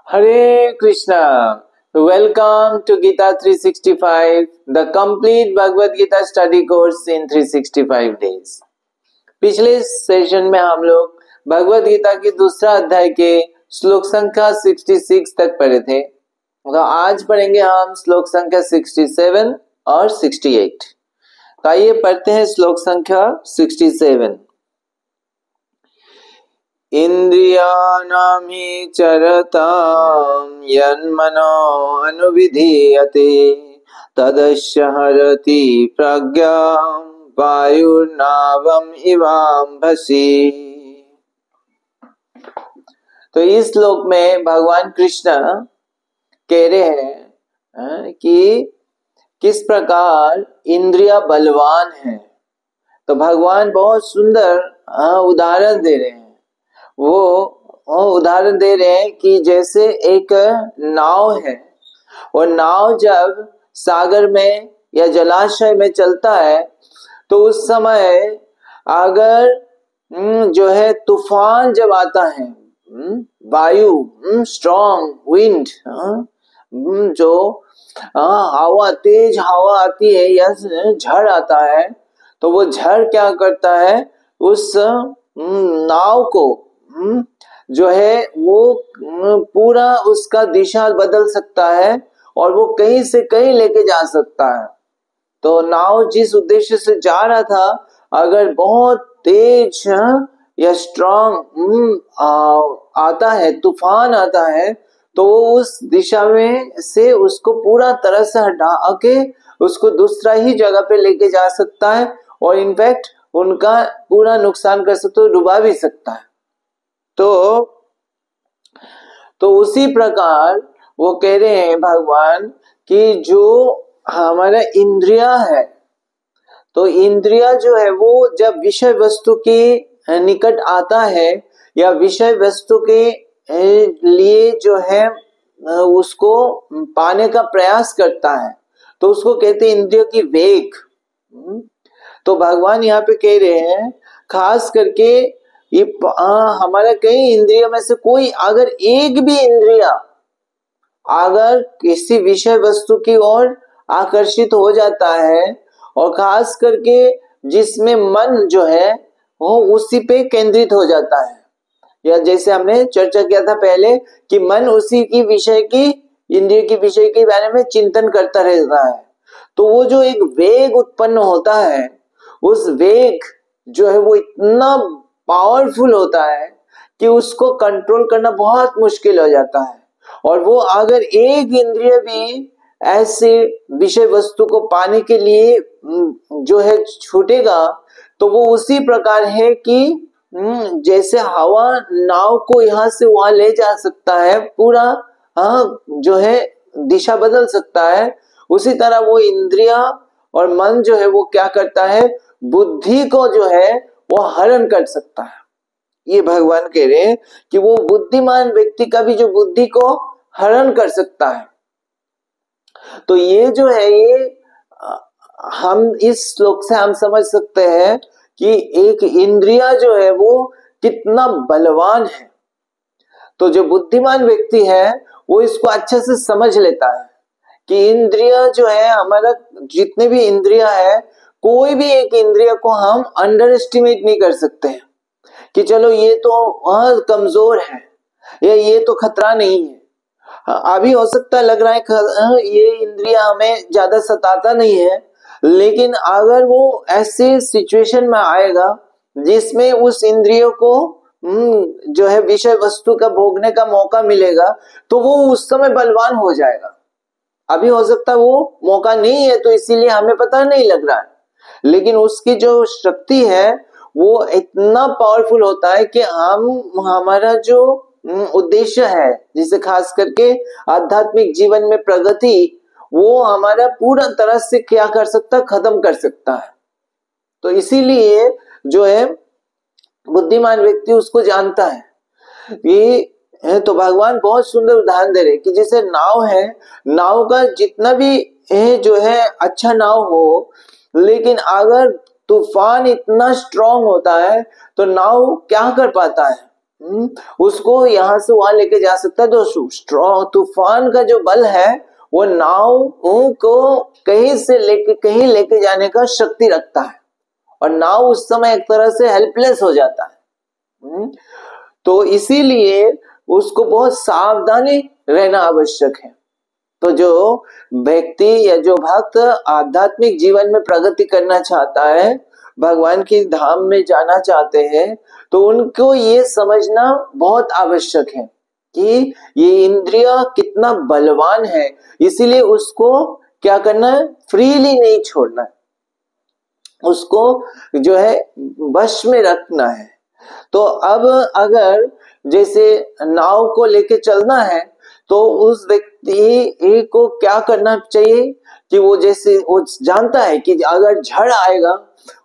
Hare Krishna. Welcome to Gita 365, the complete Bhagavad Gita study course in 365 days. पिछले session में हम लोग भगवद गीता की दूसरा अध्याय के श्लोक संख्या 66 तक पढ़े थे। तो आज पढ़ेंगे हम श्लोक संख्या 67 और 68। तो आइए पढ़ते हैं श्लोक संख्या 67। इंद्रियाणां हि चरतां यन्मनो अनुविधीयते तदस्य हरति प्रज्ञां वायुर्नावम् इवाम्भसि। तो इस श्लोक में भगवान कृष्ण कह रहे हैं कि किस प्रकार इंद्रिया बलवान है। तो भगवान बहुत सुंदर उदाहरण दे रहे हैं। वो उदाहरण दे रहे हैं कि जैसे एक नाव है, और नाव जब सागर में या जलाशय में चलता है तो उस समय अगर जो है तूफान जब आता है, वायु स्ट्रॉन्ग विंड, जो हवा तेज हवा आती है या झड़ आता है, तो वो झड़ क्या करता है, उस नाव को जो है वो पूरा उसका दिशा बदल सकता है और वो कहीं से कहीं लेके जा सकता है। तो नाव जिस उद्देश्य से जा रहा था, अगर बहुत तेज या स्ट्रॉन्ग आता है, तूफान आता है, तो वो उस दिशा में से उसको पूरा तरह से हटा के उसको दूसरा ही जगह पे लेके जा सकता है और इनफैक्ट उनका पूरा नुकसान कर सकता है, डुबा भी सकता है। तो उसी प्रकार वो कह रहे हैं भगवान कि जो हमारा इंद्रिया है, तो इंद्रिया जो है वो जब विषय वस्तु के निकट आता है या विषय वस्तु के लिए जो है उसको पाने का प्रयास करता है, तो उसको कहते हैं इंद्रियों की वेग। तो भगवान यहाँ पे कह रहे हैं खास करके ये हमारा कई इंद्रियों में से कोई अगर एक भी इंद्रिया अगर किसी विषय वस्तु की ओर आकर्षित हो जाता है, और खास करके जिसमें मन जो है वो उसी पे केंद्रित हो जाता है, या जैसे हमने चर्चा किया था पहले कि मन उसी की विषय की इंद्रिय की विषय के बारे में चिंतन करता रहता है, तो वो जो एक वेग उत्पन्न होता है, उस वेग जो है वो इतना पावरफुल होता है कि उसको कंट्रोल करना बहुत मुश्किल हो जाता है। और वो अगर एक इंद्रिय भी ऐसे विषय वस्तु को पाने के लिए जो है छूटेगा, तो वो उसी प्रकार है कि जैसे हवा नाव को यहाँ से वहां ले जा सकता है, पूरा जो है दिशा बदल सकता है, उसी तरह वो इंद्रिया और मन जो है वो क्या करता है, बुद्धि को जो है वो हरण कर सकता है। ये भगवान कह रहे हैं कि वो बुद्धिमान व्यक्ति का भी जो बुद्धि को हरण कर सकता है। तो ये जो है ये हम इस श्लोक से हम समझ सकते हैं कि एक इंद्रिया जो है वो कितना बलवान है। तो जो बुद्धिमान व्यक्ति है वो इसको अच्छे से समझ लेता है कि इंद्रिया जो है हमारा, जितने भी इंद्रिया है, कोई भी एक इंद्रिया को हम अंडर एस्टिमेट नहीं कर सकते हैं कि चलो ये तो कमजोर है या ये तो खतरा नहीं है। अभी हो सकता है लग रहा है ये इंद्रिया हमें ज्यादा सताता नहीं है, लेकिन अगर वो ऐसे सिचुएशन में आएगा जिसमें उस इंद्रियों को जो है विषय वस्तु का भोगने का मौका मिलेगा, तो वो उस समय बलवान हो जाएगा। अभी हो सकता है वो मौका नहीं है तो इसीलिए हमें पता नहीं लग रहा है, लेकिन उसकी जो शक्ति है वो इतना पावरफुल होता है कि हमारा जो उद्देश्य है, जिसे खास करके आध्यात्मिक जीवन में प्रगति, वो हमारा पूरा तरह से क्या कर सकता है, खत्म कर सकता है। तो इसीलिए जो है बुद्धिमान व्यक्ति उसको जानता है। ये तो भगवान बहुत सुंदर उदाहरण दे रहे कि जैसे नाव है, नाव का जितना भी जो है अच्छा नाव हो, लेकिन अगर तूफान इतना स्ट्रांग होता है तो नाव क्या कर पाता है, उसको यहां से वहां लेके जा सकता है। तो स्ट्रॉन्ग तूफान का जो बल है वो नाव को कहीं से लेके कहीं लेके जाने का शक्ति रखता है, और नाव उस समय एक तरह से हेल्पलेस हो जाता है। तो इसीलिए उसको बहुत सावधानी रहना आवश्यक है। तो जो व्यक्ति या जो भक्त आध्यात्मिक जीवन में प्रगति करना चाहता है, भगवान की धाम में जाना चाहते हैं, तो उनको ये समझना बहुत आवश्यक है कि ये इंद्रिय कितना बलवान है। इसीलिए उसको क्या करना है, फ्रीली नहीं छोड़ना है, उसको जो है वश में रखना है। तो अब अगर जैसे नाव को लेके चलना है तो उस व्यक्ति को क्या करना चाहिए कि वो जैसे वो जानता है कि अगर झड़ आएगा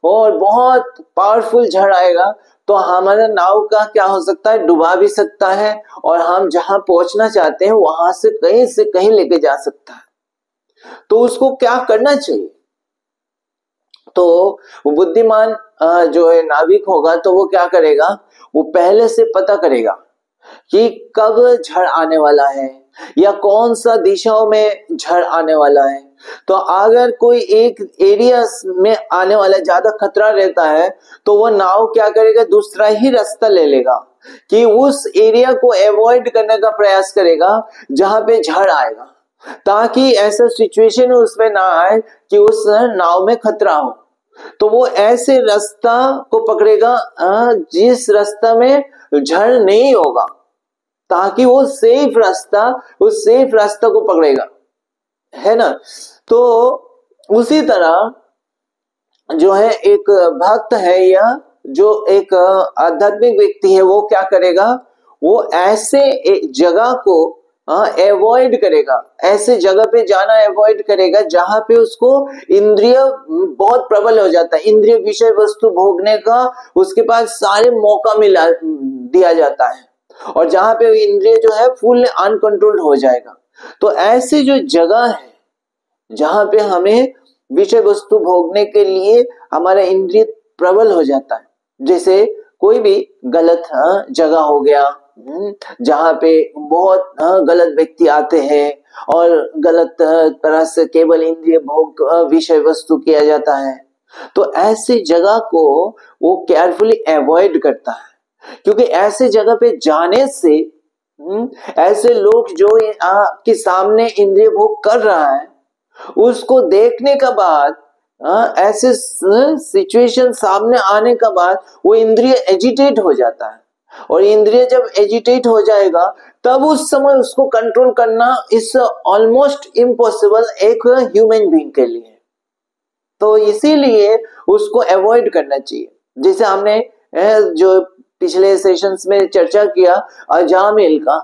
और बहुत पावरफुल झड़ आएगा तो हमारा नाव का क्या हो सकता है, डुबा भी सकता है, और हम जहां पहुंचना चाहते हैं वहां से कहीं लेके जा सकता है। तो उसको क्या करना चाहिए, तो बुद्धिमान जो है नाविक होगा तो वो क्या करेगा, वो पहले से पता करेगा कि कब झड़ आने वाला है या कौन सा दिशाओं में झड़ आने वाला है। तो अगर कोई एक एरिया में आने वाला ज्यादा खतरा रहता है तो वो नाव क्या करेगा, दूसरा ही रास्ता ले लेगा कि उस एरिया को अवॉइड करने का प्रयास करेगा जहां पे झड़ आएगा, ताकि ऐसा सिचुएशन उसमें ना आए कि उस नाव में खतरा हो। तो वो ऐसे रास्ता को पकड़ेगा जिस रास्ता में झड़ नहीं होगा, ताकि वो उस सेफ रास्ता को पकड़ेगा, है ना। तो उसी तरह जो है एक भक्त है या जो एक आध्यात्मिक व्यक्ति है वो क्या करेगा, वो ऐसे जगह को अवॉइड करेगा, ऐसे जगह पे जाना अवॉइड करेगा जहां पे उसको इंद्रिय बहुत प्रबल हो जाता है, इंद्रिय विषय वस्तु भोगने का उसके पास सारे मौका मिला दिया जाता है, और जहां पे इंद्रिय जो है फुल अनकंट्रोल्ड हो जाएगा। तो ऐसे जो जगह है जहां पे हमें विषय वस्तु भोगने के लिए हमारा इंद्रिय प्रबल हो जाता है, जैसे कोई भी गलत जगह हो गया जहां पे बहुत गलत व्यक्ति आते हैं और गलत तरह से केवल इंद्रिय भोग विषय वस्तु किया जाता है, तो ऐसी जगह को वो केयरफुली अवॉइड करता है। क्योंकि ऐसे जगह पे जाने से ऐसे लोग जो आपके सामने इंद्रिय भोग कर रहा है उसको देखने का बाद ऐसे सिचुएशन सामने आने का बाद वो इंद्रिय एजिटेट हो जाता है, और इंद्रिय जब एजिटेट हो जाएगा तब उस समय उसको कंट्रोल करना इज ऑलमोस्ट इम्पॉसिबल एक ह्यूमन बीइंग के लिए। तो इसीलिए उसको अवॉइड करना चाहिए। जैसे हमने जो पिछले सेशंस में चर्चा किया अजामिल का,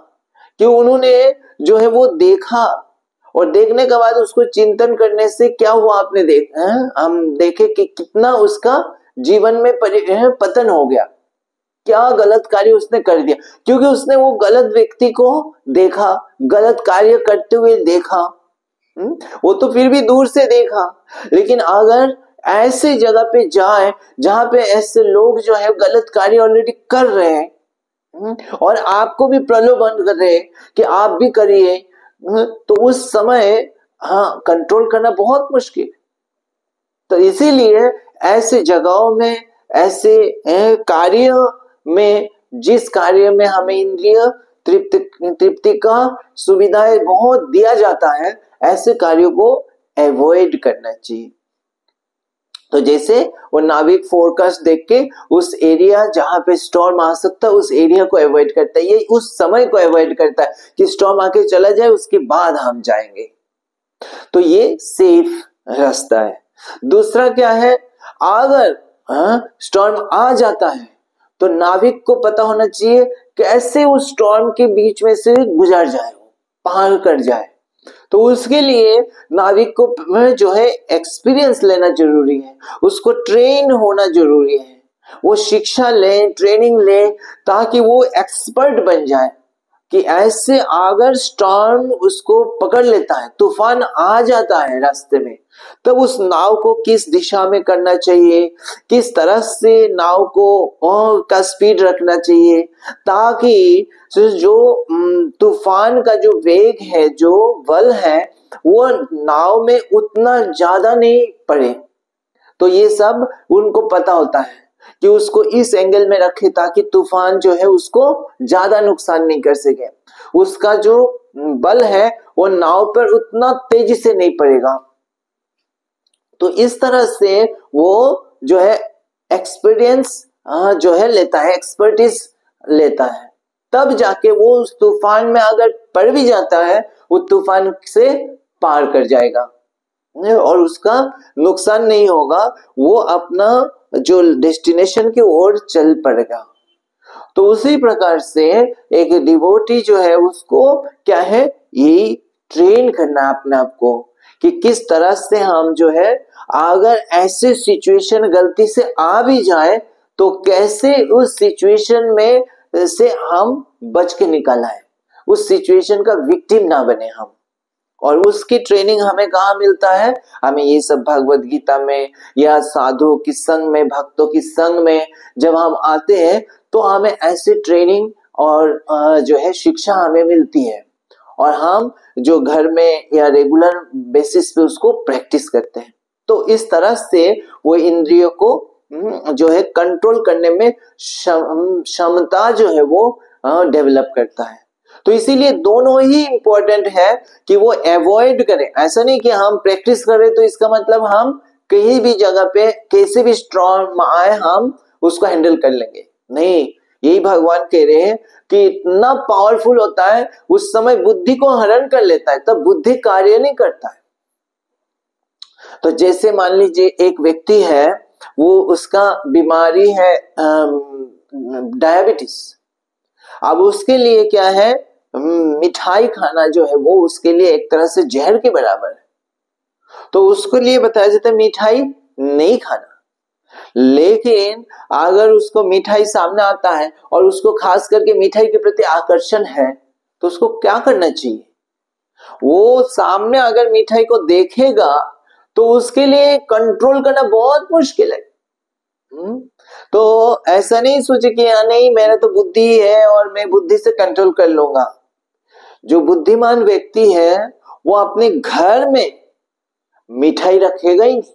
कि उन्होंने जो है वो देखा और देखने के बाद उसको चिंतन करने से क्या हुआ, आपने हम देखे कि कितना उसका जीवन में पतन हो गया, क्या गलत कार्य उसने कर दिया, क्योंकि उसने वो गलत व्यक्ति को देखा, गलत कार्य करते हुए देखा। वो तो फिर भी दूर से देखा, लेकिन अगर ऐसे जगह पे जाए जहां पे ऐसे लोग जो है गलत कार्य ऑलरेडी कर रहे हैं और आपको भी प्रलोभन कर रहे हैं कि आप भी करिए, तो उस समय कंट्रोल करना बहुत मुश्किल। तो इसीलिए ऐसे जगहों में, ऐसे कार्य में, जिस कार्य में हमें इंद्रिय तृप्ति का सुविधाएं बहुत दिया जाता है, ऐसे कार्यों को अवॉइड करना चाहिए। तो जैसे वो नाविक फोरकास्ट देख के उस एरिया जहां पे स्टॉर्म आ सकता है उस एरिया को अवॉइड करता है, ये उस समय को अवॉइड करता है कि स्टॉर्म आके चला जाए उसके बाद हम जाएंगे। तो ये सेफ रास्ता है। दूसरा क्या है, अगर स्टॉर्म आ जाता है तो नाविक को पता होना चाहिए कैसे उस स्टॉर्म के बीच में से गुजर जाए, पार कर जाए। तो उसके लिए नाविक को जो है एक्सपीरियंस लेना जरूरी है, उसको ट्रेन होना जरूरी है, वो शिक्षा ले, ट्रेनिंग ले, ताकि वो एक्सपर्ट बन जाए कि ऐसे अगर स्टॉर्म उसको पकड़ लेता है, तूफान आ जाता है रास्ते में, तब उस नाव को किस दिशा में करना चाहिए, किस तरह से नाव को का स्पीड रखना चाहिए, ताकि जो तूफान का जो वेग है, जो बल है, वो नाव में उतना ज्यादा नहीं पड़े। तो ये सब उनको पता होता है कि उसको इस एंगल में रखे ताकि तूफान जो है उसको ज्यादा नुकसान नहीं कर सके, उसका जो बल है वो नाव पर उतना तेजी से नहीं पड़ेगा। तो इस तरह से वो जो है एक्सपीरियंस जो है लेता है, एक्सपर्टीज लेता है, तब जाके वो उस तूफान में अगर पड़ भी जाता है, वो तूफान से पार कर जाएगा और उसका नुकसान नहीं होगा, वो अपना जो डेस्टिनेशन की ओर चल पड़ेगा। तो उसी प्रकार से एक डिवोटी जो है उसको क्या है, यही ट्रेन करना अपने आप को कि किस तरह से हम जो है अगर ऐसे सिचुएशन गलती से आ भी जाए तो कैसे उस सिचुएशन में से हम बच के निकल आए, उस सिचुएशन का विक्टिम ना बने हम। और उसकी ट्रेनिंग हमें कहाँ मिलता है, हमें ये सब भगवत गीता में या साधुओं की संग में, भक्तों की संग में जब हम आते हैं तो हमें ऐसी ट्रेनिंग और जो है शिक्षा हमें मिलती है, और हम जो घर में या रेगुलर बेसिस पे उसको प्रैक्टिस करते हैं। तो इस तरह से वो इंद्रियों को जो है कंट्रोल करने में क्षमता जो है वो डेवलप करता है। तो इसीलिए दोनों ही इंपॉर्टेंट है कि वो अवॉइड करें। ऐसा नहीं कि हम प्रैक्टिस करें तो इसका मतलब हम कहीं भी जगह पे कैसे भी स्ट्रॉन्ग आए हम उसको हैंडल कर लेंगे, नहीं। यही भगवान कह रहे हैं कि इतना पावरफुल होता है उस समय बुद्धि को हरण कर लेता है, तब बुद्धि कार्य नहीं करता है। तो जैसे मान लीजिए एक व्यक्ति है, वो उसका बीमारी है डायबिटीज, अब उसके लिए क्या है, मिठाई खाना जो है वो उसके लिए एक तरह से जहर के बराबर है। तो उसके लिए बताया जाता है मिठाई नहीं खाना, लेकिन अगर उसको मिठाई सामने आता है और उसको खास करके मिठाई के प्रति आकर्षण है तो उसको क्या करना चाहिए, वो सामने अगर मिठाई को देखेगा तो उसके लिए कंट्रोल करना बहुत मुश्किल है। तो ऐसा नहीं सोचे कि नहीं मेरा तो बुद्धि है और मैं बुद्धि से कंट्रोल कर लूंगा। जो बुद्धिमान व्यक्ति है वो अपने घर में मिठाई रखेगा ही नहीं,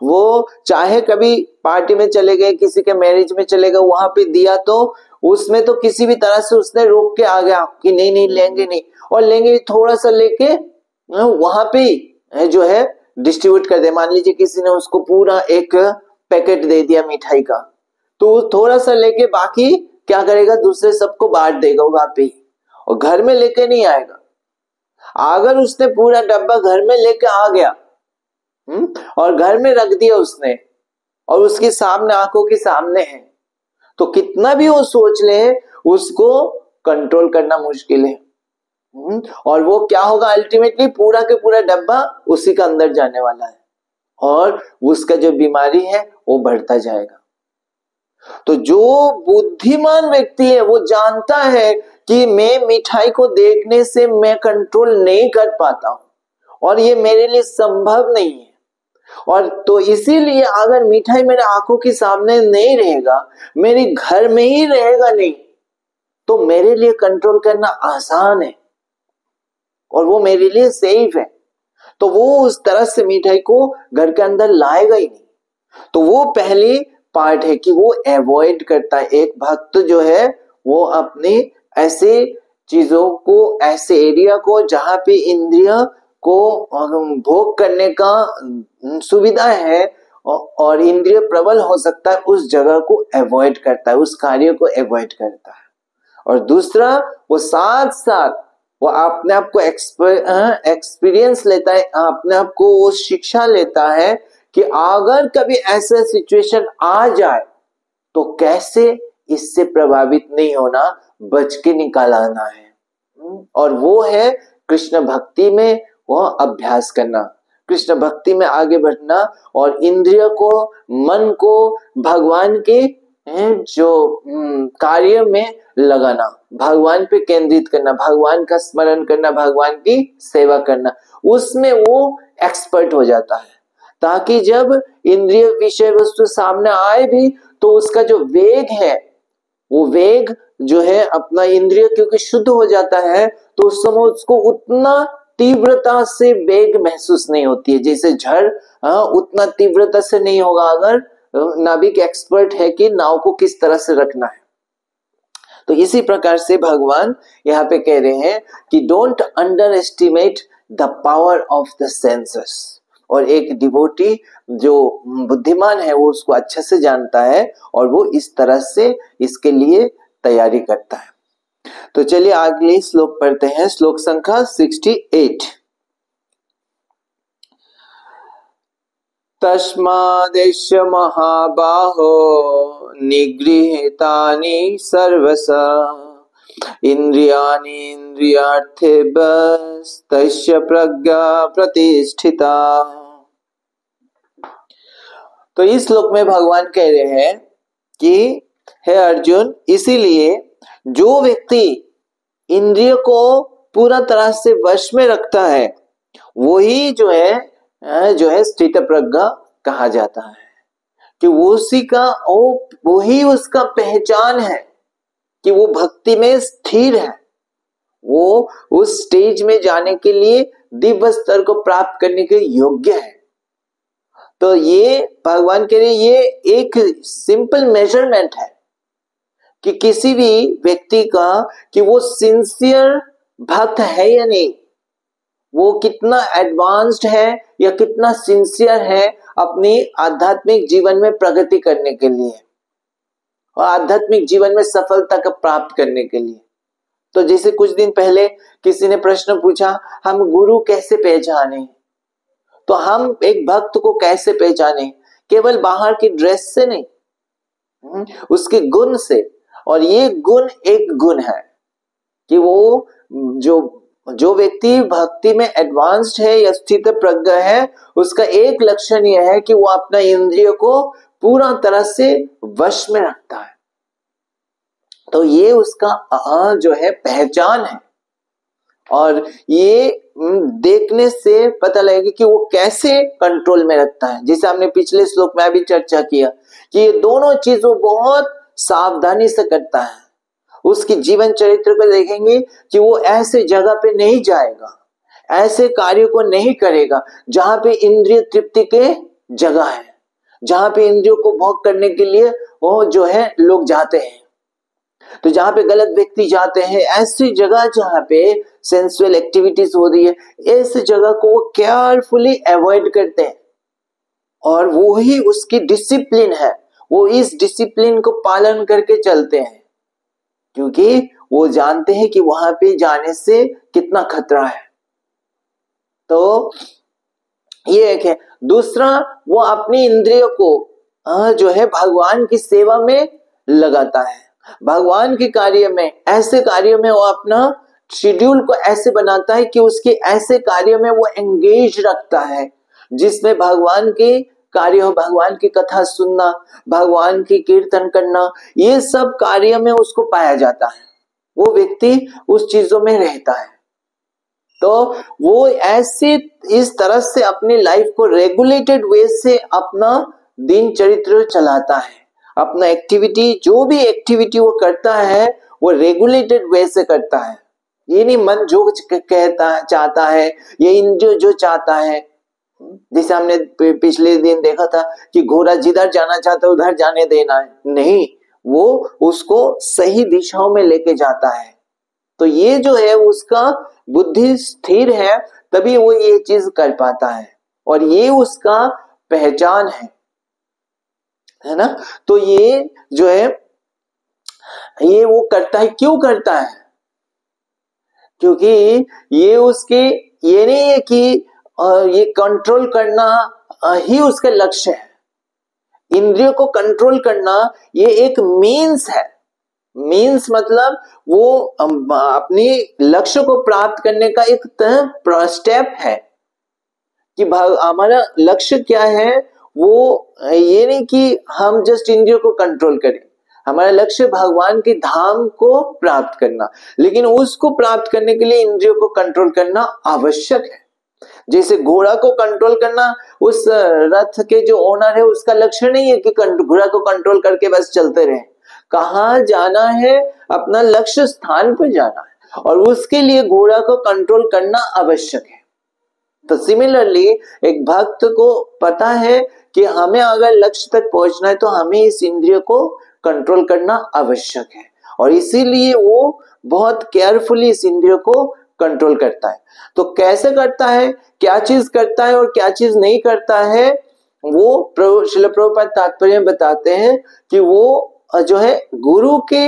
वो चाहे कभी पार्टी में चले गए, किसी के मैरिज में चले गए, वहां पे दिया तो उसमें तो किसी भी तरह से उसने रोक के आ गया कि नहीं नहीं लेंगे नहीं, और लेंगे थोड़ा सा लेके वहां पे जो है डिस्ट्रीब्यूट कर दे। मान लीजिए किसी ने उसको पूरा एक पैकेट दे दिया मिठाई का, तो थोड़ा सा लेके बाकी क्या करेगा, दूसरे सबको बांट देगा वहां पे, और घर में लेके नहीं आएगा। अगर उसने पूरा डब्बा घर में लेके आ गया और घर में रख दिया उसने, और उसके सामने आंखों के सामने है, तो कितना भी वो सोच ले उसको कंट्रोल करना मुश्किल है। और वो क्या होगा, अल्टीमेटली पूरा के पूरा डब्बा उसी का अंदर जाने वाला है और उसका जो बीमारी है वो बढ़ता जाएगा। तो जो बुद्धिमान व्यक्ति है वो जानता है कि मैं मिठाई को देखने से मैं कंट्रोल नहीं कर पाता हूं और ये मेरे लिए संभव नहीं है, और तो इसीलिए अगर मिठाई मेरे आंखों के सामने नहीं रहेगा, मेरे घर में ही रहेगा नहीं, तो मेरे लिए कंट्रोल करना आसान है और वो मेरे लिए सेफ है। तो वो उस तरह से मिठाई को घर के अंदर लाएगा ही नहीं। तो वो पहली पार्ट है कि वो अवॉइड करता है। एक भक्त जो है वो अपने ऐसे चीजों को, ऐसे एरिया को जहां पे इंद्रिय को भोग करने का सुविधा है और इंद्रिय प्रबल हो सकता है, उस जगह को अवॉइड करता है, उस कार्य को अवॉइड करता है। और दूसरा, वो साथ साथ वो अपने आप को एक्सपीरियंस लेता है, अपने आप को वो शिक्षा लेता है कि अगर कभी ऐसा सिचुएशन आ जाए तो कैसे इससे प्रभावित नहीं होना, बच के निकाल आना है। और वो है कृष्ण भक्ति में वह अभ्यास करना, कृष्ण भक्ति में आगे बढ़ना और इंद्रिय को, मन को भगवान के जो कार्य में लगाना, भगवान पे केंद्रित करना, भगवान का स्मरण करना, भगवान की सेवा करना, उसमें वो एक्सपर्ट हो जाता है। ताकि जब इंद्रिय विषय वस्तु सामने आए भी तो उसका जो वेग है, वो वेग जो है अपना इंद्रिय क्योंकि शुद्ध हो जाता है तो उस समय उसको उतना तीव्रता से वेग महसूस नहीं होती है। जैसे झड़ उतना तीव्रता से नहीं होगा अगर नाविक एक्सपर्ट है कि नाव को किस तरह से रखना है। तो इसी प्रकार से भगवान यहाँ पे कह रहे हैं कि don't under estimate the power of the senses. और एक डिवोटी जो बुद्धिमान है वो उसको अच्छे से जानता है और वो इस तरह से इसके लिए तैयारी करता है। तो चलिए अगले श्लोक पढ़ते हैं, श्लोक संख्या 68। तस्मादेश महाबाहो निगृहीतानि सर्वश इंद्रियाणि इंद्रियार्थेभ्यस्तस्य प्रज्ञा प्रतिष्ठिता। तो इस श्लोक में भगवान कह रहे हैं कि हे अर्जुन, इसीलिए जो व्यक्ति इंद्रिय को पूरा तरह से वश में रखता है वही जो है स्थित प्रज्ञ कहा जाता है। कि वही उसका पहचान है कि वो भक्ति में स्थिर है, वो उस स्टेज में जाने के लिए दिव्य स्तर को प्राप्त करने के योग्य है। तो ये भगवान के लिए ये एक सिंपल मेजरमेंट है कि किसी भी व्यक्ति का कि वो सिंसियर भक्त है या नहीं, वो कितना एडवांस्ड है या कितना सिंसियर है अपनी आध्यात्मिक जीवन में प्रगति करने के लिए और आध्यात्मिक जीवन में सफलता का प्राप्त करने के लिए। तो जैसे कुछ दिन पहले किसी ने प्रश्न पूछा, हम गुरु कैसे पहचाने? तो हम एक भक्त को कैसे पहचाने? केवल बाहर की ड्रेस से नहीं, उसके गुण से। और ये गुण एक गुण है कि वो जो व्यक्ति भक्ति में एडवांस्ड है या स्थित प्रज्ञ है, उसका एक लक्षण यह है कि वो अपना इंद्रिय को पूरा तरह से वश में रखता है। तो ये उसका जो है पहचान है। और ये देखने से पता लगेगा कि वो कैसे कंट्रोल में रखता है। जैसे हमने पिछले श्लोक में भी चर्चा किया कि ये दोनों चीज वो बहुत सावधानी से करता है। उसकी जीवन चरित्र को देखेंगे कि वो ऐसे जगह पे नहीं जाएगा, ऐसे कार्य को नहीं करेगा जहां पे इंद्रिय तृप्ति के जगह है, जहां पे इंद्रियों को भोग करने के लिए वो जो है लोग जाते हैं। तो जहां पे गलत व्यक्ति जाते हैं, ऐसी जगह जहां पे सेंसुअल एक्टिविटीज हो रही है, ऐसी जगह को वो केयरफुली अवॉइड करते हैं। और वो ही उसकी डिसिप्लिन है, वो इस डिसिप्लिन को पालन करके चलते हैं क्योंकि वो जानते हैं कि वहां पे जाने से कितना खतरा है। तो ये एक है। दूसरा, वो अपनी इंद्रियों को जो है भगवान की सेवा में लगाता है, भगवान के कार्य में, ऐसे कार्यों में वो अपना शेड्यूल को ऐसे बनाता है कि उसके ऐसे कार्यों में वो एंगेज रखता है जिसमें भगवान के कार्य हो, भगवान की कथा सुनना, भगवान की कीर्तन करना, ये सब कार्य में उसको पाया जाता है। वो व्यक्ति उस चीजों में रहता है। तो वो ऐसे इस तरह से अपनी लाइफ को रेगुलेटेड वे से अपना दिन चरित्र चलाता है। अपना एक्टिविटी, जो भी एक्टिविटी वो करता है वो रेगुलेटेड वे से करता है। ये नहीं मन जो कहता चाहता है, ये इंद्रिय जो चाहता है। जैसे हमने पिछले दिन देखा था कि घोड़ा जिधर जाना चाहता है उधर जाने देना है, नहीं, वो उसको सही दिशाओं में लेके जाता है। तो ये जो है उसका बुद्धि स्थिर है, तभी वो ये चीज कर पाता है और ये उसका पहचान है ना। तो ये जो है ये वो करता है, क्यों करता है? क्योंकि ये उसके ये नहीं है कि ये कंट्रोल करना ही उसका लक्ष्य है। इंद्रियों को कंट्रोल करना ये एक मीन्स है। मीन्स मतलब वो अपनी लक्ष्य को प्राप्त करने का एक स्टेप है कि हमारा लक्ष्य क्या है। वो ये नहीं कि हम जस्ट इंद्रियों को कंट्रोल करें, हमारा लक्ष्य भगवान के धाम को प्राप्त करना, लेकिन उसको प्राप्त करने के लिए इंद्रियों को कंट्रोल करना आवश्यक है। जैसे घोड़ा को कंट्रोल करना, उस रथ के जो ओनर है उसका लक्ष्य नहीं है कि घोड़ा को कंट्रोल करके बस चलते रहे। कहाँ जाना है, अपना लक्ष्य स्थान पर जाना है, और उसके लिए घोड़ा को कंट्रोल करना आवश्यक है। तो सिमिलरली एक भक्त को पता है कि हमें अगर लक्ष्य तक पहुंचना है तो हमें इस इंद्रिय को कंट्रोल करना आवश्यक है, और इसीलिए वो बहुत केयरफुली इस इंद्रिय को कंट्रोल करता है। तो कैसे करता है, क्या चीज करता है और क्या चीज नहीं करता है, वो श्रील प्रभुपाद तात्पर्य में बताते हैं कि वो जो है गुरु के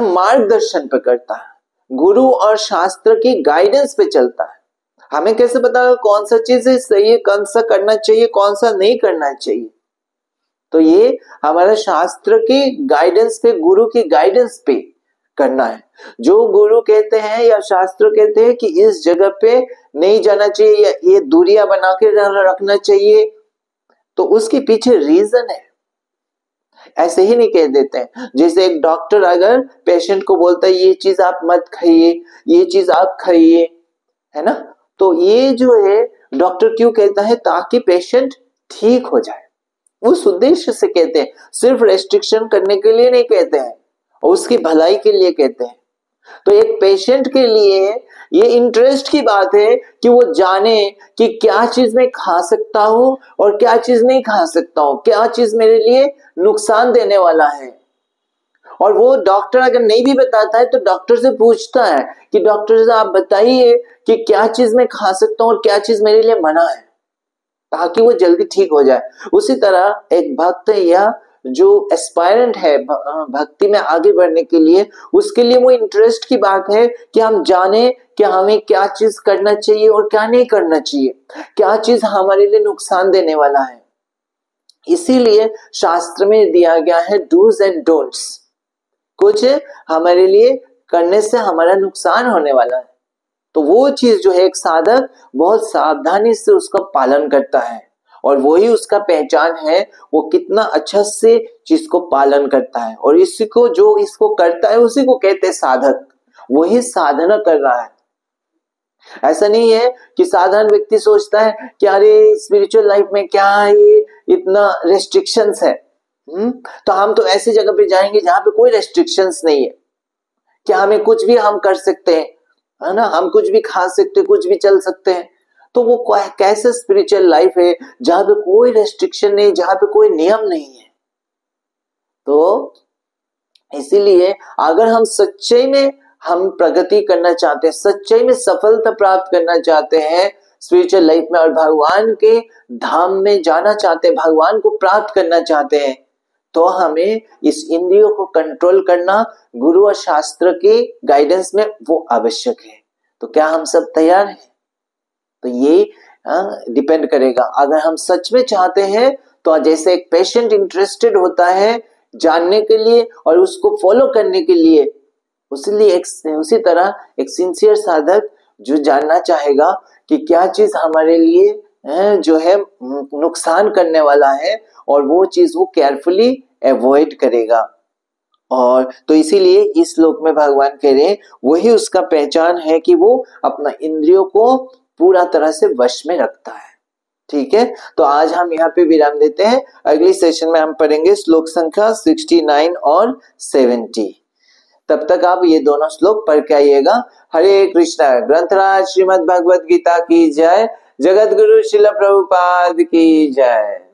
मार्गदर्शन पे करता है, गुरु और शास्त्र की गाइडेंस पे चलता है। हमें कैसे पता कौन सा चीज सही है, कौन सा करना चाहिए, कौन सा नहीं करना चाहिए? तो ये हमारा शास्त्र की गाइडेंस पे, गुरु की गाइडेंस पे करना है। जो गुरु कहते हैं या शास्त्र कहते हैं कि इस जगह पे नहीं जाना चाहिए या ये दूरियां बना के रखना चाहिए, तो उसके पीछे रीजन है। ऐसे ही नहीं कह देते हैं। जैसे एक डॉक्टर अगर पेशेंट को बोलता है ये चीज आप मत खाइए, ये चीज आप खाइए, है ना, तो ये जो है डॉक्टर क्यों कहता है, ताकि पेशेंट ठीक हो जाए, उस उद्देश्य से कहते हैं। सिर्फ रेस्ट्रिक्शन करने के लिए नहीं कहते हैं, उसकी भलाई के लिए कहते हैं। तो एक पेशेंट के लिए ये इंटरेस्ट की बात है कि वो जाने कि क्या चीज मैं खा सकता हूं और क्या चीज नहीं खा सकता हूं, क्या चीज मेरे लिए नुकसान देने वाला है। और वो डॉक्टर अगर नहीं भी बताता है तो डॉक्टर से पूछता है कि डॉक्टर साहब आप बताइए कि क्या चीज मैं खा सकता हूं और क्या चीज मेरे लिए मना है, ताकि वो जल्दी ठीक हो जाए। उसी तरह एक भक्त या जो एस्पायरेंट है भक्ति में आगे बढ़ने के लिए, उसके लिए वो इंटरेस्ट की बात है कि हम जाने कि हमें क्या चीज करना चाहिए और क्या नहीं करना चाहिए, क्या चीज हमारे लिए नुकसान देने वाला है। इसीलिए शास्त्र में दिया गया है डूज एंड डोंट्स। कुछ हमारे लिए करने से हमारा नुकसान होने वाला है, तो वो चीज जो है एक साधक बहुत सावधानी से उसका पालन करता है, और वही उसका पहचान है, वो कितना अच्छा से चीज को पालन करता है। और इसी को जो इसको करता है उसी को कहते हैं साधक, वही साधना कर रहा है। ऐसा नहीं है कि साधारण व्यक्ति सोचता है कि अरे स्पिरिचुअल लाइफ में क्या ये इतना रेस्ट्रिक्शंस है, तो हम तो ऐसी जगह पे जाएंगे जहां पे कोई रेस्ट्रिक्शंस नहीं है, क्या हमें कुछ भी हम कर सकते हैं, है ना, हम कुछ भी खा सकते, कुछ भी चल सकते हैं। तो वो कैसे स्पिरिचुअल लाइफ है जहां पे कोई रेस्ट्रिक्शन नहीं, जहां पे कोई नियम नहीं है। तो इसीलिए अगर हम सच्चाई में हम प्रगति करना चाहते हैं, सच्चाई में सफलता प्राप्त करना चाहते हैं स्पिरिचुअल लाइफ में, और भगवान के धाम में जाना चाहते हैं, भगवान को प्राप्त करना चाहते हैं, तो हमें इस इंद्रियों को कंट्रोल करना गुरु और शास्त्र के गाइडेंस में वो आवश्यक है। तो क्या हम सब तैयार हैं? तो ये डिपेंड करेगा। अगर हम सच में चाहते हैं तो जैसे एक पेशेंट इंटरेस्टेड होता है जानने के लिए और उसको फॉलो करने के लिए, उसी तरह एक सिंसियर साधक जो जानना चाहेगा कि क्या चीज हमारे लिए जो है नुकसान करने वाला है, और वो चीज वो केयरफुली अवॉइड करेगा। और तो इसीलिए इस श्लोक में भगवान कह रहे हैं वही उसका पहचान है कि वो अपना इंद्रियों को पूरा तरह से वश में रखता है। ठीक है, तो आज हम यहाँ पे विराम देते हैं। अगली सेशन में हम पढ़ेंगे श्लोक संख्या 69 और 70। तब तक आप ये दोनों श्लोक पढ़ के आइएगा। हरे कृष्णा। ग्रंथराज श्रीमद् भगवद गीता की जय। जगत गुरु श्रील प्रभुपाद की जय।